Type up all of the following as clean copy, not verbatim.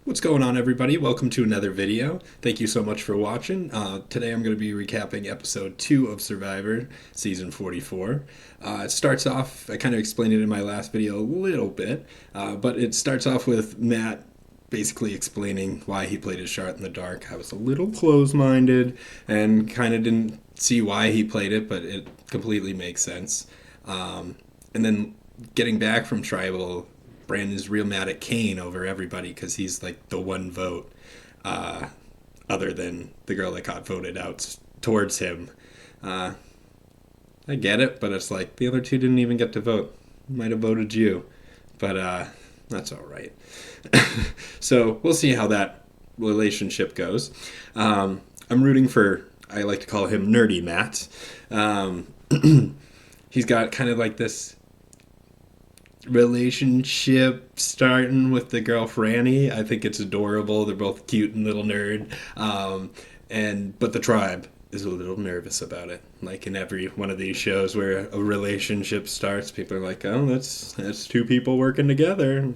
What's going on, everybody? Welcome to another video. Thank you so much for watching. Today I'm going to be recapping episode 2 of Survivor, season 44. It starts off, I kind of explained it in my last video a little bit, but it starts off with Matt basically explaining why he played his shot in the dark. I was a little close-minded and kind of didn't see why he played it, but it completely makes sense. And then getting back from Tribal, Brandon's real mad at Kane over everybody because he's like the one vote, other than the girl that got voted out towards him. I get it, but it's like the other two didn't even get to vote. Might have voted you, but that's all right. So we'll see how that relationship goes. I'm rooting for, I like to call him Nerdy Matt. He's got kind of like this relationship starting with the girl Franny. I think it's adorable. They're both cute and little nerd. But the tribe is a little nervous about it. Like in every one of these shows where a relationship starts, people are like, "Oh, that's two people working together."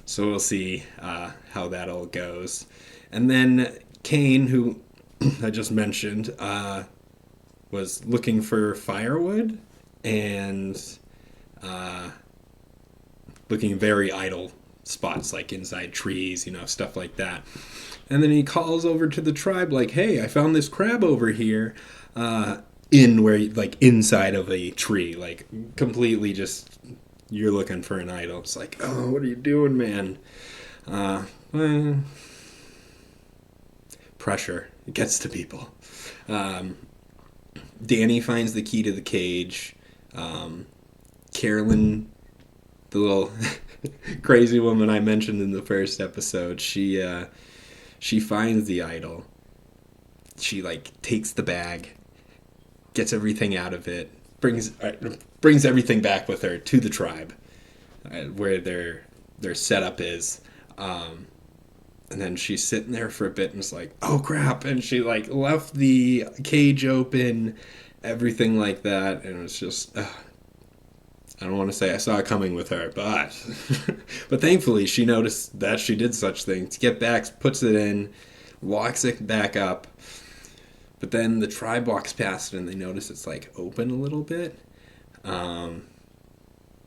So we'll see how that all goes. And then Kane, who I just mentioned, was looking for firewood and looking very idle spots, like inside trees, stuff like that. And then he calls over to the tribe like, "Hey, I found this crab over here," inside of a tree, like completely just, you're looking for an idol. It's like, oh, what are you doing, man? Well, pressure, it gets to people. Danny finds the key to the cage. Carolyn, the little crazy woman I mentioned in the first episode, she finds the idol. She takes the bag, gets everything out of it, brings everything back with her to the tribe, where their setup is. And then she's sitting there for a bit and is like, "Oh crap!" And she left the cage open, everything like that, and it's just. I don't want to say I saw it coming with her, but but thankfully she noticed that she did such things. Get back, puts it in, locks it back up. But then the tribe walks past it and they notice it's open a little bit.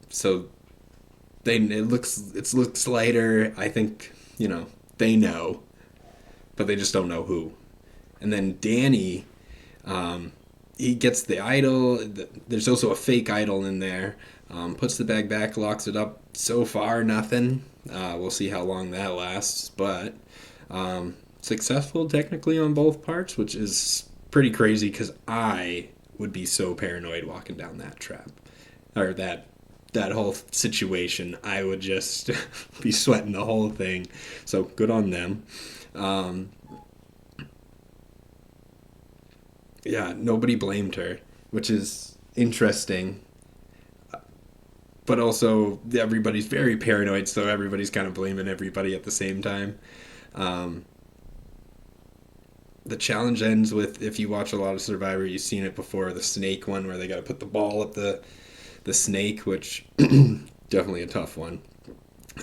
So it looks lighter. I think they know, but they just don't know who. And then Danny, he gets the idol. There's also a fake idol in there. Puts the bag back, locks it up. So far, nothing. We'll see how long that lasts. But successful technically on both parts, which is pretty crazy because I would be so paranoid walking down that trap. Or that whole situation. I would just be sweating the whole thing. So good on them. Yeah, nobody blamed her, which is interesting. But also, everybody's very paranoid, so everybody's kind of blaming everybody at the same time. The challenge ends with, if you watch a lot of Survivor, you've seen it before, the snake one, where they got to put the ball up the snake, which definitely a tough one.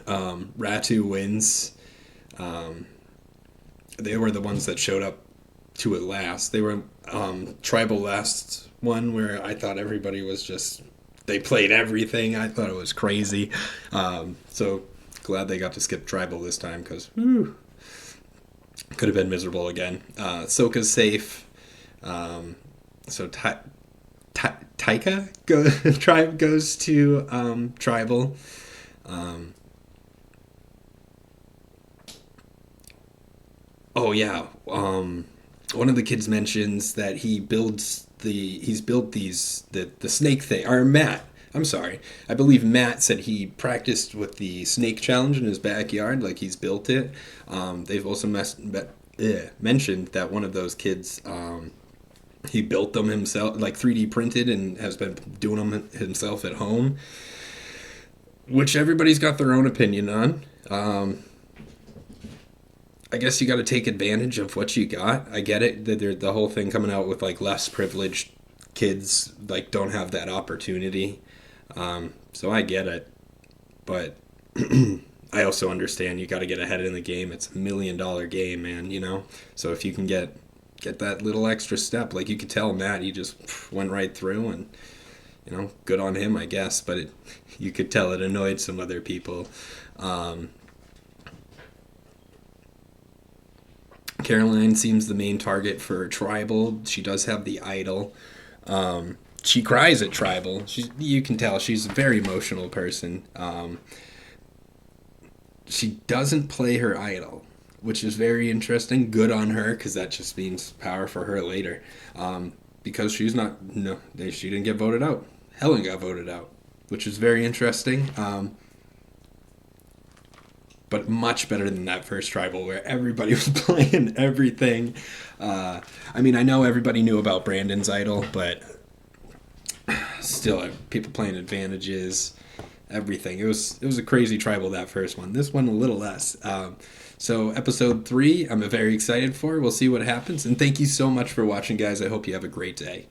Ratu wins. They were the ones that showed up to it last. They were Tribal last one, where I thought everybody was just... They played everything. I thought it was crazy. So glad they got to skip Tribal this time because could have been miserable again. Soka's safe. So Taika tribe goes to Tribal. Oh yeah. One of the kids mentions that he's built the snake thing. Or Matt, I'm sorry. I believe Matt said he practiced with the snake challenge in his backyard, like he's built it. They've also mentioned that one of those kids, he built them himself, 3D printed, and has been doing them himself at home, which everybody's got their own opinion on. I guess you got to take advantage of what you got. I get it that the whole thing coming out with less privileged kids don't have that opportunity. So I get it, but I also understand you got to get ahead in the game. It's $1 million game, man. So if you can get that little extra step, like you could tell Matt, he just went right through, and good on him, I guess. But you could tell it annoyed some other people. Caroline seems the main target for Tribal. She does have the idol. She cries at Tribal. You can tell she's a very emotional person. She doesn't play her idol, which is very interesting. Good on her, because that just means power for her later. Because she's not, no, she didn't get voted out. Helen got voted out, which is very interesting. But much better than that first Tribal where everybody was playing everything. I mean, I know everybody knew about Brandon's idol, but still, people playing advantages, everything. It was a crazy Tribal, that first one. This one a little less. So episode 3, I'm very excited for. We'll see what happens. And thank you so much for watching, guys. I hope you have a great day.